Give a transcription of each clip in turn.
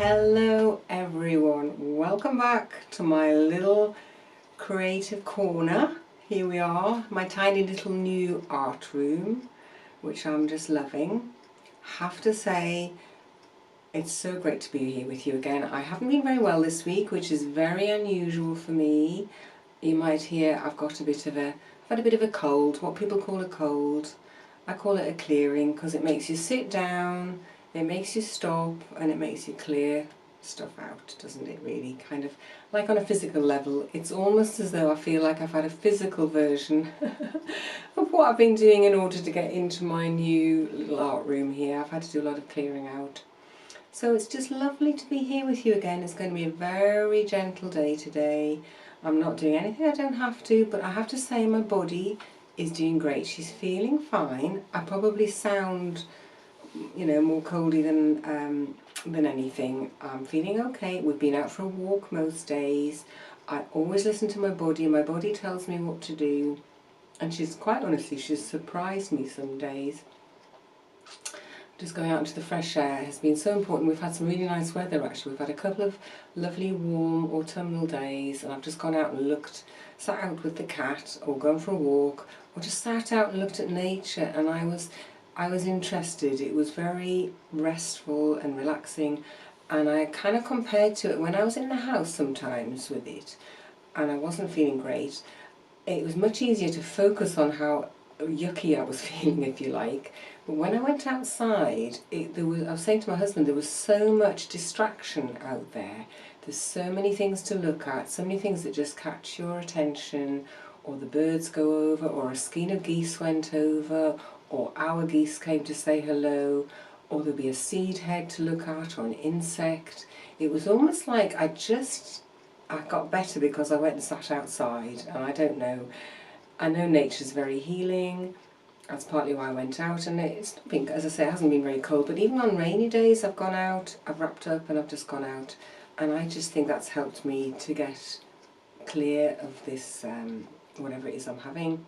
Hello everyone, welcome back to my little creative corner. Here we are, my tiny little new art room, which I'm just loving. Have to say, it's so great to be here with you again. I haven't been very well this week, which is very unusual for me. You might hear I've had a bit of a cold, what people call a cold. I call it a clearing because it makes you sit down, it makes you stop, and it makes you clear stuff out, doesn't it really? Kind of like on a physical level. It's almost as though I feel like I've had a physical version of what I've been doing in order to get into my new little art room here. I've had to do a lot of clearing out. So it's just lovely to be here with you again. It's going to be a very gentle day today. I'm not doing anything I don't have to, but I have to say my body is doing great. She's feeling fine. I probably sound, more coldy than anything. I'm feeling okay. We've been out for a walk most days. I always listen to my body. My body tells me what to do, and she's surprised me some days. Just going out into the fresh air has been so important. We've had some really nice weather actually. We've had a couple of lovely warm autumnal days, and I've just gone out and sat out with the cat, or gone for a walk, or just sat out and looked at nature, and I was interested. It was very restful and relaxing, and I kind of compared to it when I was in the house sometimes with it and I wasn't feeling great. It was much easier to focus on how yucky I was feeling, if you like. But when I went outside, I was saying to my husband, there was so much distraction out there. There's so many things to look at, so many things that just catch your attention, or the birds go over, or a skein of geese went over, or our geese came to say hello, or there'll be a seed head to look at, or an insect. It was almost like I got better because I went and sat outside, and I don't know. I know nature's very healing. That's partly why I went out, and it's not been, as I say, it hasn't been very cold, but even on rainy days I've gone out, I've wrapped up and I've just gone out, and I just think that's helped me to get clear of this, whatever it is I'm having,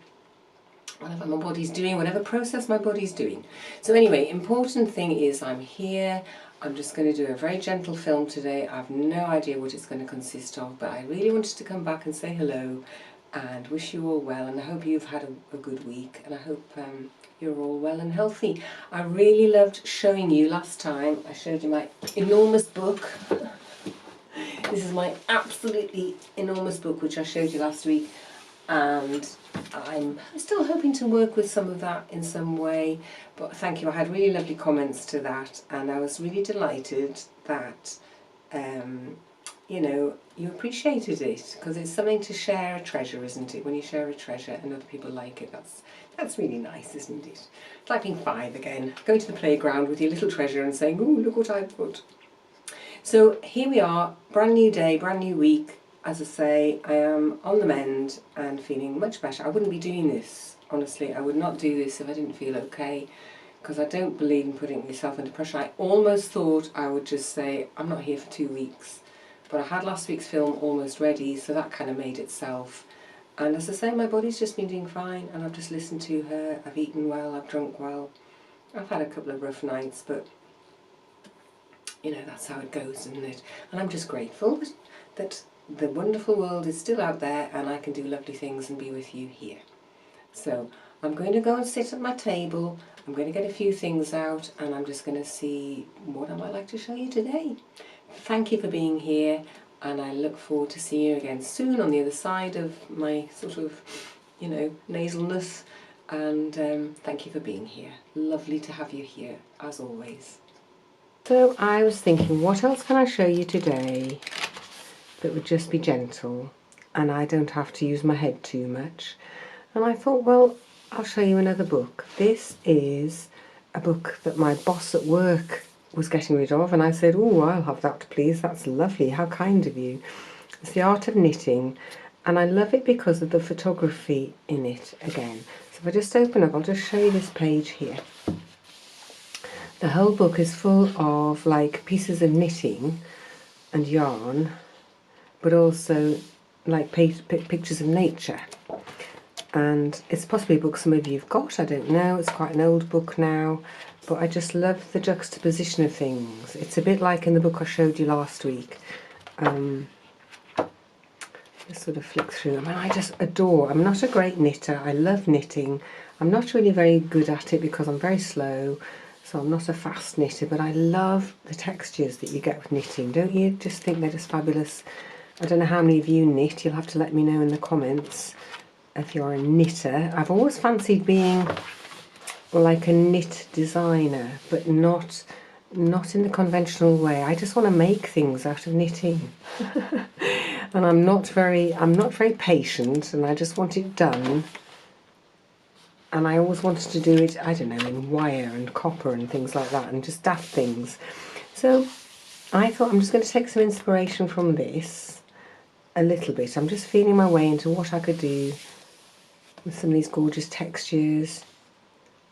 whatever my body's doing, whatever process my body's doing. So anyway, important thing is I'm here. I'm just going to do a very gentle film today. I have no idea what it's going to consist of, but I really wanted to come back and say hello and wish you all well, and I hope you've had a good week, and I hope you're all well and healthy. I really loved showing you last time. I showed you my enormous book. This is my absolutely enormous book which I showed you last week, and I'm still hoping to work with some of that in some way, but thank you. I had really lovely comments to that, and I was really delighted that you appreciated it, because it's something to share a treasure, isn't it? When you share a treasure and other people like it, that's really nice, isn't it? It's like being 5 again, going to the playground with your little treasure and saying, "Oh, look what I put." So here we are, brand new day, brand new week. As I say, I am on the mend and feeling much better. I wouldn't be doing this, honestly. I would not do this if I didn't feel okay, because I don't believe in putting myself under pressure. I almost thought I would just say, I'm not here for 2 weeks. But I had last week's film almost ready, so that kind of made itself. And as I say, my body's just been doing fine, and I've just listened to her. I've eaten well, I've drunk well. I've had a couple of rough nights, but that's how it goes, isn't it? And I'm just grateful that the wonderful world is still out there, and I can do lovely things and be with you here. So I'm going to go and sit at my table. I'm going to get a few things out, and I'm just going to see what I might like to show you today. Thank you for being here, and I look forward to seeing you again soon on the other side of my sort of, nasalness, and thank you for being here. Lovely to have you here, as always. So I was thinking, what else can I show you today that would just be gentle, and I don't have to use my head too much? And I thought, well, I'll show you another book. This is a book that my boss at work was getting rid of, and I said, "Oh, I'll have that, please. That's lovely. How kind of you." It's The Art of Knitting, and I love it because of the photography in it again. So if I just open up, I'll just show you this page here. The whole book is full of like pieces of knitting and yarn, but also like pictures of nature. and it's possibly a book some of you've got, I don't know, it's quite an old book now, but I just love the juxtaposition of things. It's a bit like in the book I showed you last week. Just sort of flick through them, and I just adore. I'm not a great knitter. I love knitting. I'm not really very good at it because I'm very slow, so I'm not a fast knitter, but I love the textures that you get with knitting. Don't you just think they're just fabulous? I don't know how many of you knit. You'll have to let me know in the comments if you're a knitter. I've always fancied being like a knit designer, but not in the conventional way. I just want to make things out of knitting. And I'm not very patient, and I just want it done. And I always wanted to do it, I don't know, in wire and copper and things like that, and just daft things. So I thought I'm just going to take some inspiration from this a little bit. I'm just feeling my way into what I could do with some of these gorgeous textures.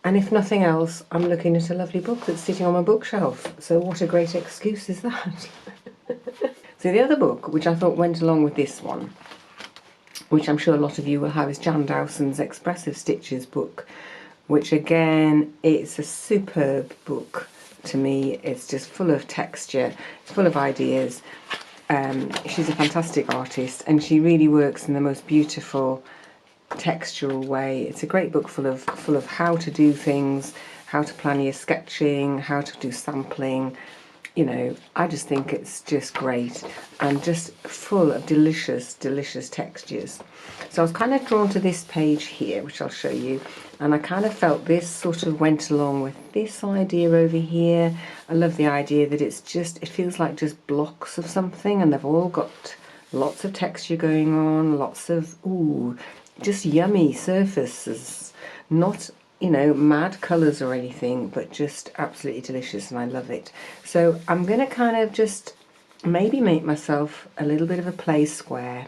And if nothing else, I'm looking at a lovely book that's sitting on my bookshelf. So what a great excuse is that? So the other book, which I thought went along with this one, which I'm sure a lot of you will have, is Jan Dowson's Expressive Stitches book, which again, it's a superb book to me. It's just full of texture, it's full of ideas. She's a fantastic artist, and she really works in the most beautiful textural way. It's a great book full of how to do things, how to plan your sketching, how to do sampling. You know, I just think it's just great and just full of delicious textures. So I was kind of drawn to this page here, which I'll show you, and I kind of felt this sort of went along with this idea over here. I love the idea that it feels like just blocks of something, and they've all got lots of texture going on, lots of just yummy surfaces, not, you know, mad colours or anything, but just absolutely delicious, and I love it. So I'm going to kind of just maybe make myself a little bit of a play square,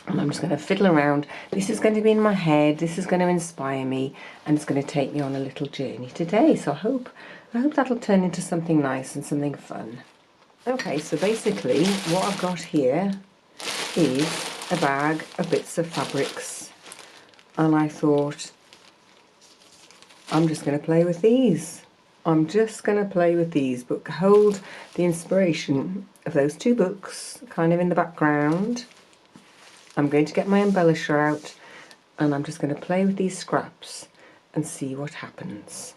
and I'm just going to fiddle around. This is going to be in my head, this is going to inspire me, and it's going to take me on a little journey today. So I hope that'll turn into something nice and something fun. Okay, so basically what I've got here is a bag of bits of fabrics, and I thought, I'm just going to play with these. I'm just going to play with these, but hold the inspiration of those two books kind of in the background. I'm going to get my embellisher out, and I'm just going to play with these scraps and see what happens.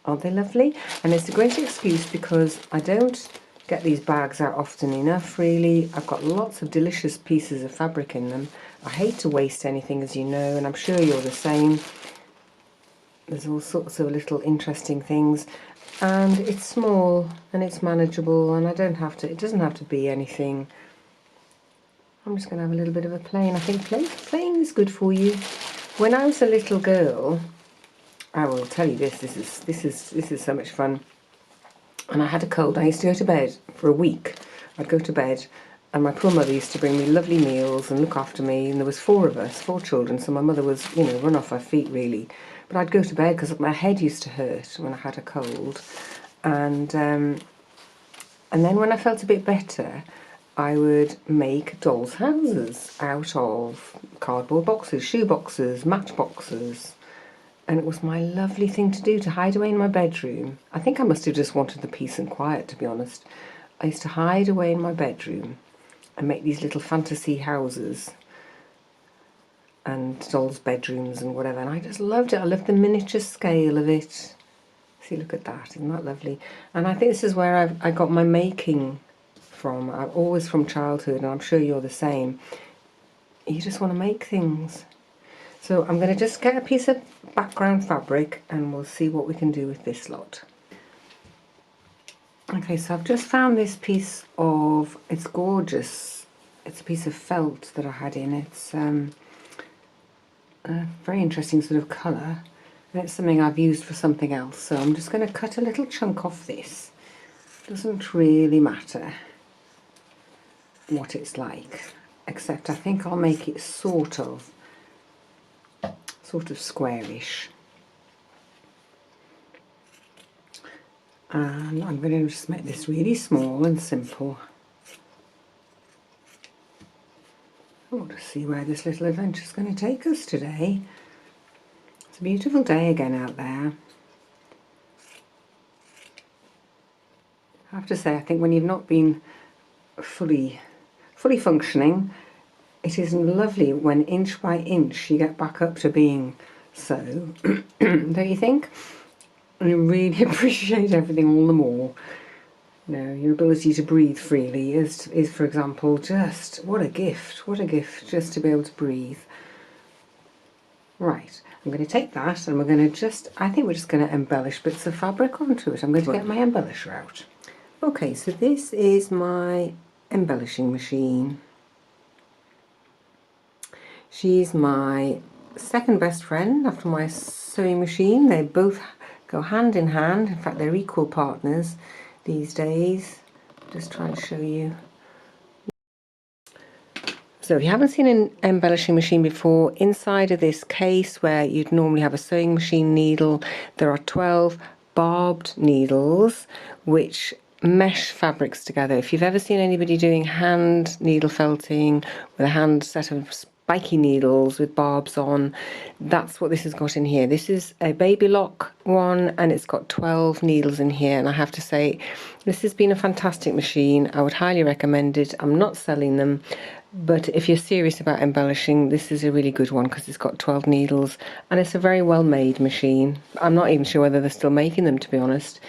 Aren't they lovely? And it's a great excuse because I don't get these bags out often enough, really. I've got lots of delicious pieces of fabric in them. I hate to waste anything, as you know, and I'm sure you're the same. There's all sorts of little interesting things, and it's small and it's manageable, and it doesn't have to be anything. I'm just going to have a little bit of a play, and I think playing is good for you. When I was a little girl, I will tell you this is so much fun. And I had a cold. I used to go to bed for a week. I'd go to bed, and my poor mother used to bring me lovely meals and look after me, and there was 4 of us, 4 children, so my mother was, you know, run off her feet really. But I'd go to bed because my head used to hurt when I had a cold, and then when I felt a bit better, I would make dolls' houses out of cardboard boxes, shoe boxes, match boxes. And it was my lovely thing to do, to hide away in my bedroom. I think I must have just wanted the peace and quiet, to be honest. I used to hide away in my bedroom and make these little fantasy houses and dolls' bedrooms and whatever, and I just loved it. I loved the miniature scale of it. See, look at that, isn't that lovely? And I think this is where I got my making from. I'm always from childhood, and I'm sure you're the same. You just want to make things. So I'm going to just get a piece of background fabric, and we'll see what we can do with this lot. Okay, so I've just found this piece of, it's gorgeous. It's a piece of felt that I had in. It's a very interesting sort of colour, and it's something I've used for something else. So I'm just going to cut a little chunk off this. Doesn't really matter what it's like, except I think I'll make it sort of squarish. And I'm going to just make this really small and simple. we'll just see where this little adventure is going to take us today. It's a beautiful day again out there. I have to say, I think when you've not been fully functioning, it is lovely when inch by inch you get back up to being so, don't you think? And you really appreciate everything all the more. You know, your ability to breathe freely is for example, just what a gift just to be able to breathe. Right, I'm going to take that and we're going to I think we're just going to embellish bits of fabric onto it. I'm going to get my embellisher out. Okay, so this is my embellishing machine. She's my second best friend after my sewing machine. They both go hand in hand. In fact, they're equal partners these days. Just trying to show you. So if you haven't seen an embellishing machine before, inside of this case where you'd normally have a sewing machine needle, there are 12 barbed needles which mesh fabrics together. If you've ever seen anybody doing hand needle felting with a hand set of spiky needles with barbs on, that's what this has got in here. This is a baby lock one and it's got 12 needles in here, and I have to say this has been a fantastic machine. I would highly recommend it. I'm not selling them, but if you're serious about embellishing, this is a really good one because it's got 12 needles and it's a very well made machine. I'm not even sure whether they're still making them, to be honest.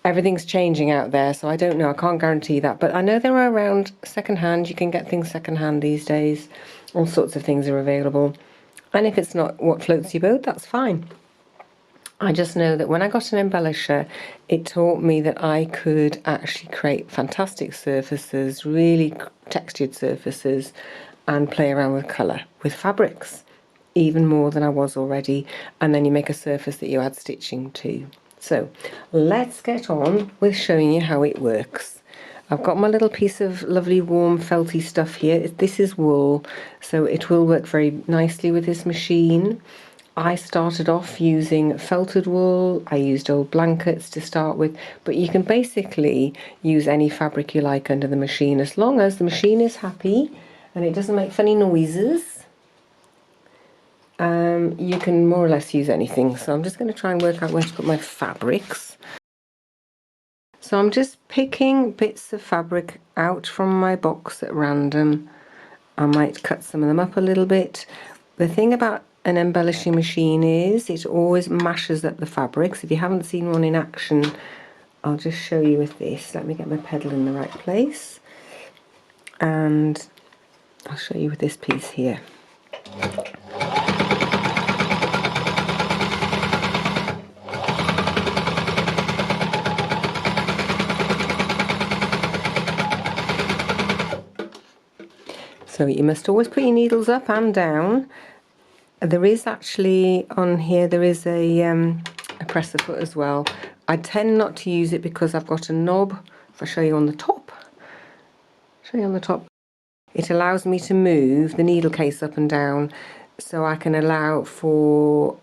Everything's changing out there, so I don't know. I can't guarantee that, but I know they're around secondhand. You can get things secondhand these days. All sorts of things are available, and if it's not what floats your boat, that's fine. I just know that when I got an embellisher, it taught me that I could actually create fantastic surfaces, really textured surfaces, and play around with colour, with fabrics, even more than I was already, and then you make a surface that you add stitching to. So let's get on with showing you how it works. I've got my little piece of lovely warm felty stuff here. This is wool, so it will work very nicely with this machine. I started off using felted wool. I used old blankets to start with, but you can basically use any fabric you like under the machine as long as the machine is happy and it doesn't make funny noises. You can more or less use anything. So I'm just going to try and work out where to put my fabrics. So I'm just picking bits of fabric out from my box at random. I might cut some of them up a little bit. The thing about an embellishing machine is it always mashes up the fabrics. If you haven't seen one in action, I'll just show you with this. Let me get my pedal in the right place. And I'll show you with this piece here. So you must always put your needles up and down. There is actually on here, there is a presser foot as well. I tend not to use it because I've got a knob. If I show you on the top, it allows me to move the needle case up and down, so I can allow for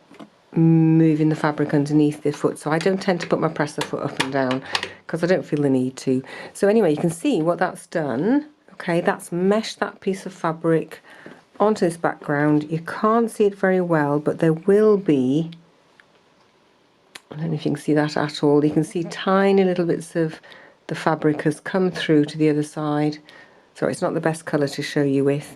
moving the fabric underneath the foot. So I don't tend to put my presser foot up and down because I don't feel the need to. So anyway, you can see what that's done. Okay, that's meshed that piece of fabric onto this background. You can't see it very well, but there will be, I don't know if you can see that at all, you can see tiny little bits of the fabric has come through to the other side. Sorry, it's not the best colour to show you with.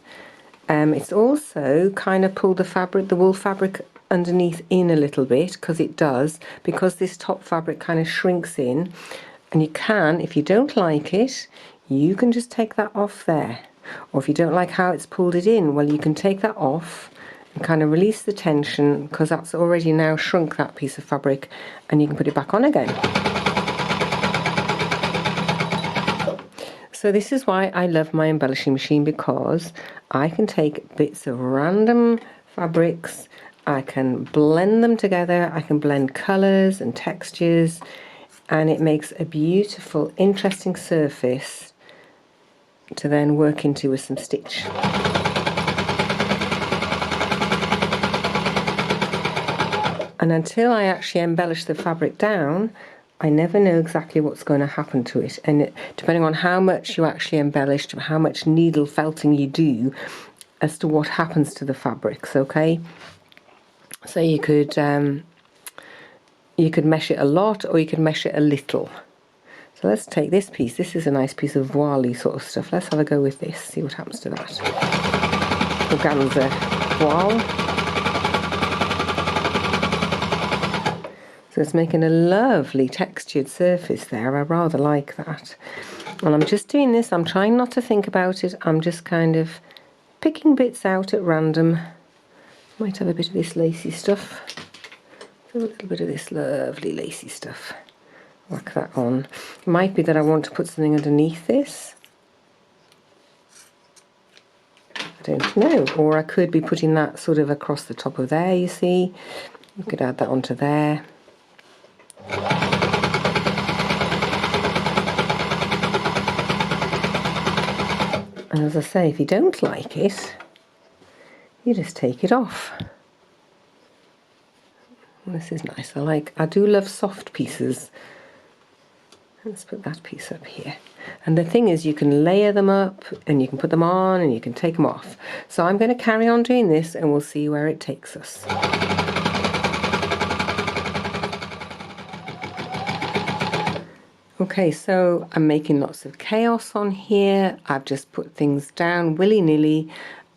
It's also kind of pulled the wool fabric underneath in a little bit, because it does, because this top fabric kind of shrinks in, and you can, if you don't like it, you can just take that off there. Or if you don't like how it's pulled it in, well, you can take that off and kind of release the tension, because that's already now shrunk that piece of fabric, and you can put it back on again. So this is why I love my embellishing machine, because I can take bits of random fabrics, I can blend them together, I can blend colours and textures, and it makes a beautiful, interesting surface to then work into with some stitch. And until I actually embellish the fabric down, I never know exactly what's going to happen to it. And depending on how much you actually embellish, how much needle felting you do, as to what happens to the fabrics, okay? So you could mesh it a lot, or you could mesh it a little. So let's take this piece. This is a nice piece of voile sort of stuff. Let's have a go with this, see what happens to that. Organza voile. So it's making a lovely textured surface there. I rather like that. And I'm just doing this. I'm trying not to think about it. I'm just kind of picking bits out at random. Might have a bit of this lacy stuff. A little bit of this lovely lacy stuff. Whack that on. It might be that I want to put something underneath this. I don't know. Or I could be putting that sort of across the top of there, you see. You could add that onto there. And as I say, if you don't like it, you just take it off. This is nice. I do love soft pieces. Let's put that piece up here. And the thing is, you can layer them up and you can put them on and you can take them off. So I'm going to carry on doing this and we'll see where it takes us. Okay, so I'm making lots of chaos on here. I've just put things down willy-nilly,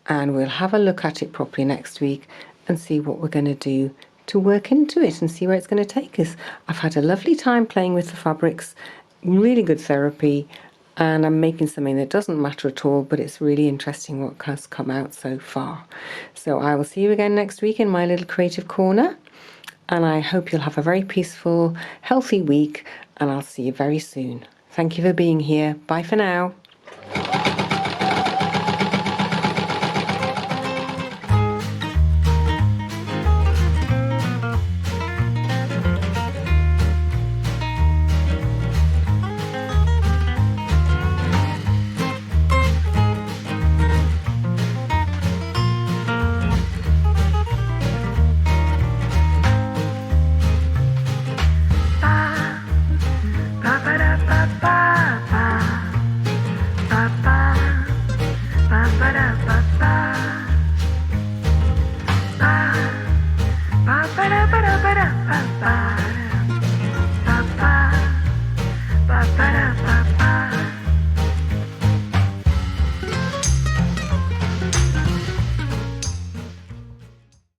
and we'll have a look at it properly next week and see what we're going to do to work into it and see where it's going to take us. I've had a lovely time playing with the fabrics, really good therapy, and I'm making something that doesn't matter at all, but it's really interesting what has come out so far. So I will see you again next week in my little creative corner, and I hope you'll have a very peaceful, healthy week, and I'll see you very soon. Thank you for being here. Bye for now. Ba ba ba ba ba ba ba.